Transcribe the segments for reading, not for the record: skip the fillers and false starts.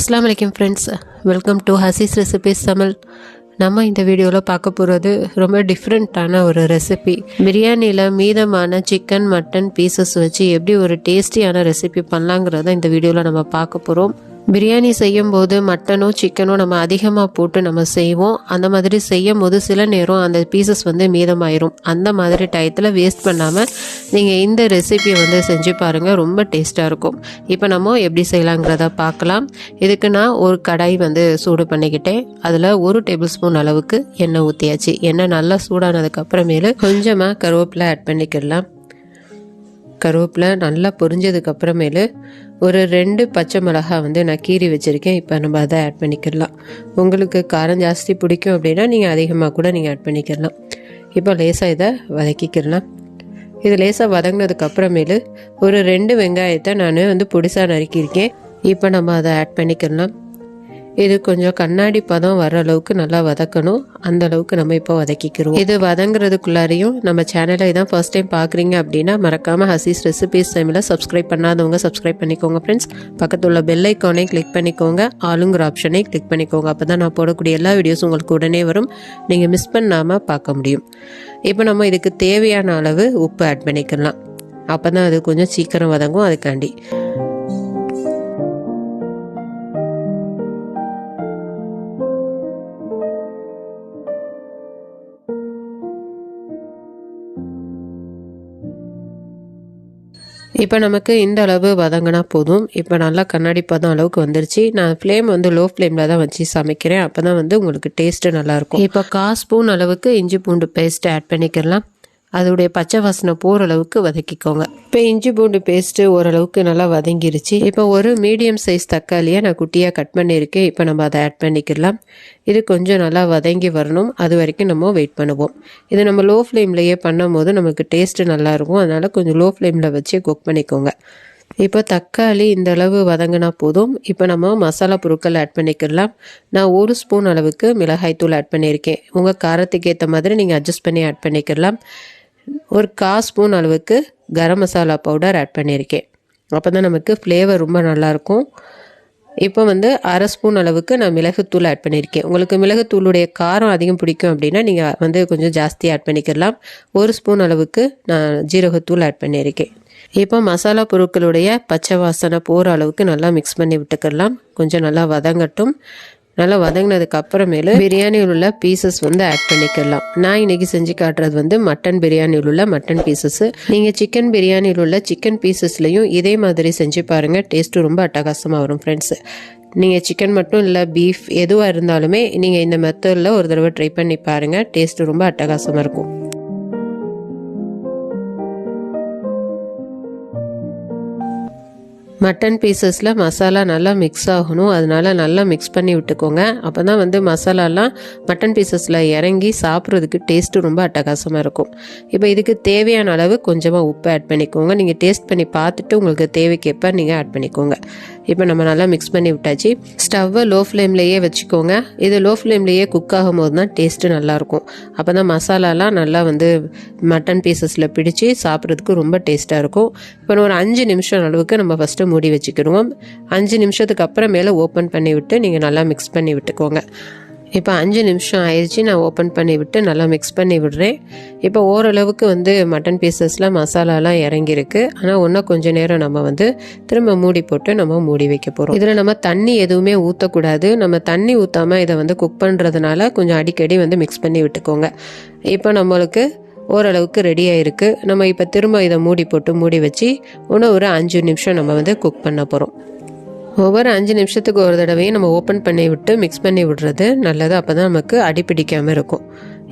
அஸ்ஸலாமு அலைக்கும் friends, welcome to Hasee's recipes Tamil. நம்ம இந்த வீடியோவில் பார்க்க போகிறது ரொம்ப டிஃப்ரெண்ட்டான ஒரு ரெசிபி. பிரியாணியில் மீதமான சிக்கன் மட்டன் பீசஸ் வச்சு எப்படி ஒரு டேஸ்டியான ரெசிபி பண்ணலாங்கிறத இந்த வீடியோவில் நம்ம பார்க்க போகிறோம். பிரியாணி செய்யும்போது மட்டனோ சிக்கனோ நம்ம அதிகமாக போட்டு நம்ம செய்வோம். அந்த மாதிரி செய்யும் போது சில நேரம் அந்த பீசஸ் மீதமாயிரும். அந்த மாதிரி டயத்தில் வேஸ்ட் பண்ணாமல் நீங்கள் இந்த ரெசிபியை செஞ்சு பாருங்கள், ரொம்ப டேஸ்ட்டாக இருக்கும். இப்போ நம்ம எப்படி செய்யலாங்கிறத பார்க்கலாம். இதுக்கு நான் ஒரு கடாய் சூடு பண்ணிக்கிட்டேன். அதில் 1 டேபிள் ஸ்பூன் அளவுக்கு எண்ணெய் ஊற்றியாச்சு. எண்ணெய் நல்லா சூடானதுக்கு அப்புறமேலு கொஞ்சமாக கருவேப்பிலை ஆட் பண்ணிக்கிடலாம். கருவேப்பிலை நல்லா பொரிஞ்சதுக்கு அப்புறமேலு ஒரு 2 பச்சை மிளகாய் நான் கீறி வச்சுருக்கேன். இப்போ நம்ம அதை ஆட் பண்ணிக்கிடலாம். உங்களுக்கு காரம் ஜாஸ்தி பிடிக்கும் அப்படின்னா நீங்கள் அதிகமாக கூட நீங்கள் ஆட் பண்ணிக்கிடலாம். இப்போ லேசாக இதை வதக்கிக்கிடலாம். இது லேசாக வதங்கினதுக்கு அப்புறமேலு ஒரு 2 வெங்காயத்தை நான் பொடிசாக நறுக்கியிருக்கேன். இப்போ நம்ம அதை ஆட் பண்ணிக்கிடலாம். இது கொஞ்சம் கண்ணாடி பதம் வர அளவுக்கு நல்லா வதக்கணும். அந்த அளவுக்கு நம்ம இப்போ வதக்கிக்கிறோம். இது வதங்குறதுக்குள்ளாரையும் நம்ம சேனலை இதான் ஃபர்ஸ்ட் டைம் பார்க்குறீங்க அப்படின்னா மறக்காமல் ஹசீஸ் ரெசிபீஸ் டைமில் சப்ஸ்கிரைப் பண்ணாதவங்க சப்ஸ்கிரைப் பண்ணிக்கோங்க ஃப்ரெண்ட்ஸ். பக்கத்தில் உள்ள பெல் ஐக்கானை கிளிக் பண்ணிக்கோங்க, ஆளுங்கிற ஆப்ஷனை கிளிக் பண்ணிக்கோங்க. அப்போ தான் நான் போடக்கூடிய எல்லா வீடியோஸும் உங்களுக்கு உடனே வரும், நீங்கள் மிஸ் பண்ணாமல் பார்க்க முடியும். இப்போ நம்ம இதுக்கு தேவையான அளவு உப்பு ஆட் பண்ணிக்கலாம். அப்போ தான் அது கொஞ்சம் சீக்கிரம் வதங்கும். அதுக்காண்டி இப்போ நமக்கு இந்த அளவு வதங்கினா போதும். இப்போ நல்லா கண்ணாடி பதம் அளவுக்கு வந்துருச்சு. நான் ஃப்ளேம் லோ ஃப்ளேமில் தான் வச்சு சமைக்கிறேன். அப்போ தான் உங்களுக்கு டேஸ்ட்டு நல்லாயிருக்கும். இப்போ 1/4 ஸ்பூன் அளவுக்கு இஞ்சி பூண்டு பேஸ்ட்டு ஆட் பண்ணிக்கலாம். அதோடைய பச்சை வாசனை போகிற அளவுக்கு வதக்கிக்கோங்க. இப்போ இஞ்சி பூண்டு பேஸ்ட்டு ஓரளவுக்கு நல்லா வதங்கிருச்சு. இப்போ ஒரு மீடியம் சைஸ் தக்காளியை நான் குட்டியாக கட் பண்ணியிருக்கேன். இப்போ நம்ம அதை ஆட் பண்ணிக்கலாம். இது கொஞ்சம் நல்லா வதங்கி வரணும். அது வரைக்கும் நம்ம வெயிட் பண்ணுவோம். இது நம்ம லோ ஃப்ளேம்லேயே பண்ணும் போது நமக்கு டேஸ்ட்டு நல்லாயிருக்கும். அதனால் கொஞ்சம் லோ ஃப்ளேமில் வச்சு குக் பண்ணிக்கோங்க. இப்போ தக்காளி இந்த அளவு வதங்கினா போதும். இப்போ நம்ம மசாலா பொருட்கள் ஆட் பண்ணிக்கலாம். நான் 1 ஸ்பூன் அளவுக்கு மிளகாய்த்தூள் ஆட் பண்ணியிருக்கேன். உங்கள் காரத்துக்கு ஏற்ற மாதிரி நீங்கள் அட்ஜஸ்ட் பண்ணி ஆட் பண்ணிக்கலாம். ஒரு 1/4 ஸ்பூன் அளவுக்கு கரம் மசாலா பவுடர் ஆட் பண்ணியிருக்கேன். அப்போ தான் நமக்கு ஃப்ளேவர் ரொம்ப நல்லாயிருக்கும். இப்போ 1/2 ஸ்பூன் அளவுக்கு நான் மிளகுத்தூள் ஆட் பண்ணியிருக்கேன். உங்களுக்கு மிளகுத்தூளுடைய காரம் அதிகம் பிடிக்கும் அப்படின்னா நீங்கள் கொஞ்சம் ஜாஸ்தி ஆட் பண்ணிக்கலாம். 1 ஸ்பூன் அளவுக்கு நான் ஜீரகத்தூள் ஆட் பண்ணியிருக்கேன். இப்போ மசாலா பொருட்களுடைய பச்சை வாசனை போகிற அளவுக்கு நல்லா மிக்ஸ் பண்ணி விட்டுக்கலாம். கொஞ்சம் நல்லா வதங்கட்டும். நல்லா வதங்கினதுக்கு அப்புறமேலு பிரியாணியில் உள்ள பீசஸ் ஆட் பண்ணிக்கலாம். நான் இன்னைக்கு செஞ்சு காட்டுறது மட்டன் பிரியாணியில் உள்ள மட்டன் பீசஸ். நீங்கள் சிக்கன் பிரியாணியில் உள்ள சிக்கன் பீசஸ்லையும் இதே மாதிரி செஞ்சு பாருங்கள். டேஸ்ட்டு ரொம்ப அட்டகாசமாக வரும் ஃப்ரெண்ட்ஸ். நீங்கள் சிக்கன் மட்டும் இல்லை, பீஃப் எதுவாக இருந்தாலுமே நீங்கள் இந்த மெத்தடில் ஒரு தடவை ட்ரை பண்ணி பாருங்கள். டேஸ்ட்டு ரொம்ப அட்டகாசமாக இருக்கும். மட்டன் பீசஸில் மசாலா நல்லா மிக்ஸ் ஆகணும். அதனால் நல்லா மிக்ஸ் பண்ணி விட்டுக்கோங்க. அப்போ தான் மசாலாலாம் மட்டன் பீசஸில் இறங்கி சாப்பிட்றதுக்கு டேஸ்ட்டு ரொம்ப அட்டகாசமாக இருக்கும். இப்போ இதுக்கு தேவையான அளவு கொஞ்சமாக உப்பு ஆட் பண்ணிக்கோங்க. நீங்கள் டேஸ்ட் பண்ணி பார்த்துட்டு உங்களுக்கு தேவைக்கேற்ப நீங்கள் ஆட் பண்ணிக்கோங்க. இப்போ நம்ம நல்லா மிக்ஸ் பண்ணி விட்டாச்சு. ஸ்டவ்வை லோ ஃப்ளேம்லேயே வச்சுக்கோங்க. இது லோ ஃப்ளேம்லேயே குக் ஆகும் போது தான் டேஸ்ட்டு நல்லாயிருக்கும். அப்போ தான் மசாலாலாம் நல்லா மட்டன் பீசஸில் பிடிச்சி சாப்பிட்றதுக்கு ரொம்ப டேஸ்ட்டாக இருக்கும். இப்போ ஒரு 5 நிமிஷம் அளவுக்கு நம்ம ஃபஸ்ட்டு மூடி வச்சுக்கிடுவோம். 5 நிமிஷத்துக்கு அப்புறமேல ஓப்பன் பண்ணி விட்டு நீங்கள் நல்லா மிக்ஸ் பண்ணி விட்டுக்கோங்க. இப்போ 5 நிமிஷம் ஆயிடுச்சு. நான் ஓப்பன் பண்ணி விட்டு நல்லா மிக்ஸ் பண்ணி விடுறேன். இப்போ ஓரளவுக்கு மட்டன் பீசஸில் மசாலாலாம் இறங்கியிருக்கு. ஆனால் இன்னும் கொஞ்சம் நேரம் நம்ம திரும்ப மூடி போட்டு நம்ம மூடி வைக்க போகிறோம். இதில் நம்ம தண்ணி எதுவுமே ஊற்றக்கூடாது. நம்ம தண்ணி ஊற்றாமல் இதை குக் பண்ணுறதுனால கொஞ்சம் அடிக்கடி மிக்ஸ் பண்ணி விட்டுக்கோங்க. இப்போ நம்மளுக்கு ஓரளவுக்கு ரெடியாக இருக்குது. நம்ம இப்போ திரும்ப இதை மூடி வச்சு இன்னும் ஒரு 5 நிமிஷம் நம்ம குக் பண்ண போகிறோம். ஒவ்வொரு 5 நிமிஷத்துக்கு ஒரு தடவையும் நம்ம ஓப்பன் பண்ணி விட்டு மிக்ஸ் பண்ணி விடுறது நல்லது. அப்போ தான் நமக்கு அடிப்பிடிக்காமல் இருக்கும்.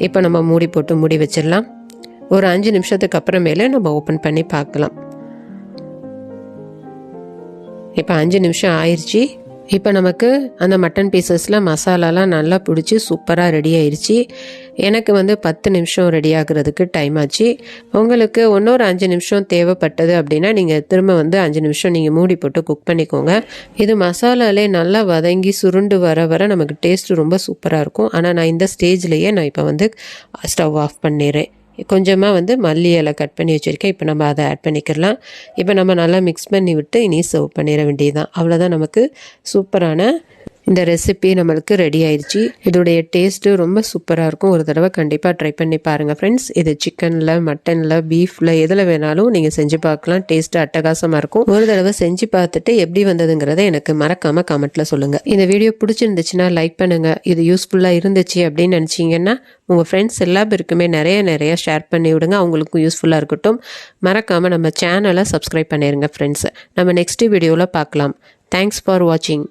இப்போ நம்ம மூடி வச்சிடலாம். ஒரு 5 நிமிஷத்துக்கு அப்புறமேலே நம்ம ஓப்பன் பண்ணி பார்க்கலாம். இப்போ 5 நிமிஷம் ஆயிடுச்சு. இப்போ நமக்கு அந்த மட்டன் பீசஸில் மசாலாலாம் நல்லா பிடிச்சி சூப்பராக ரெடி ஆயிடுச்சு. எனக்கு 10 நிமிஷம் ரெடி ஆகுறதுக்கு டைம் ஆச்சு. உங்களுக்கு இன்னொரு 5 நிமிஷம் தேவைப்பட்டது அப்படின்னா நீங்கள் திரும்ப 5 நிமிஷம் நீங்கள் மூடி போட்டு குக் பண்ணிக்கோங்க. இது மசாலாலே நல்லா வதங்கி சுருண்டு வர நமக்கு டேஸ்ட்டு ரொம்ப சூப்பராக இருக்கும். ஆனால் நான் இந்த ஸ்டேஜ்லேயே நான் இப்போ ஸ்டவ் ஆஃப் பண்ணிடுறேன். கொஞ்சமாக வந்து மல்லி இலை கட் பண்ணி வச்சுருக்கேன். இப்போ நம்ம அதை ஆட் பண்ணிக்கலாம். இப்போ நம்ம நல்லா மிக்ஸ் பண்ணி விட்டு இனி சர்வ் பண்ணிட வேண்டியதுதான். அவ்வளோதான், நமக்கு சூப்பரான இந்த ரெசிபி நம்மளுக்கு ரெடி ஆயிடுச்சு. இதோடைய டேஸ்ட்டு ரொம்ப சூப்பராக இருக்கும். ஒரு தடவை கண்டிப்பாக ட்ரை பண்ணி பாருங்கள் ஃப்ரெண்ட்ஸ். இது சிக்கனில், மட்டனில், பீஃபில் எதில் வேணாலும் நீங்கள் செஞ்சு பார்க்கலாம். டேஸ்ட்டு அட்டகாசமாக இருக்கும். ஒரு தடவை செஞ்சு பார்த்துட்டு எப்படி வந்ததுங்கிறத எனக்கு மறக்காமல் கமெண்ட்டில் சொல்லுங்கள். இந்த வீடியோ பிடிச்சிருந்துச்சுன்னா லைக் பண்ணுங்கள். இது யூஸ்ஃபுல்லாக இருந்துச்சு அப்படின்னு நினச்சிங்கன்னா உங்கள் ஃப்ரெண்ட்ஸ் எல்லா பேருக்குமே நிறைய ஷேர் பண்ணி விடுங்க. அவங்களுக்கும் யூஸ்ஃபுல்லாக இருக்கட்டும். மறக்காமல் நம்ம சேனலை சப்ஸ்கிரைப் பண்ணிடுங்க ஃப்ரெண்ட்ஸ். நம்ம நெக்ஸ்ட் வீடியோவில் பார்க்கலாம். தேங்க்ஸ் ஃபார் வாட்சிங்.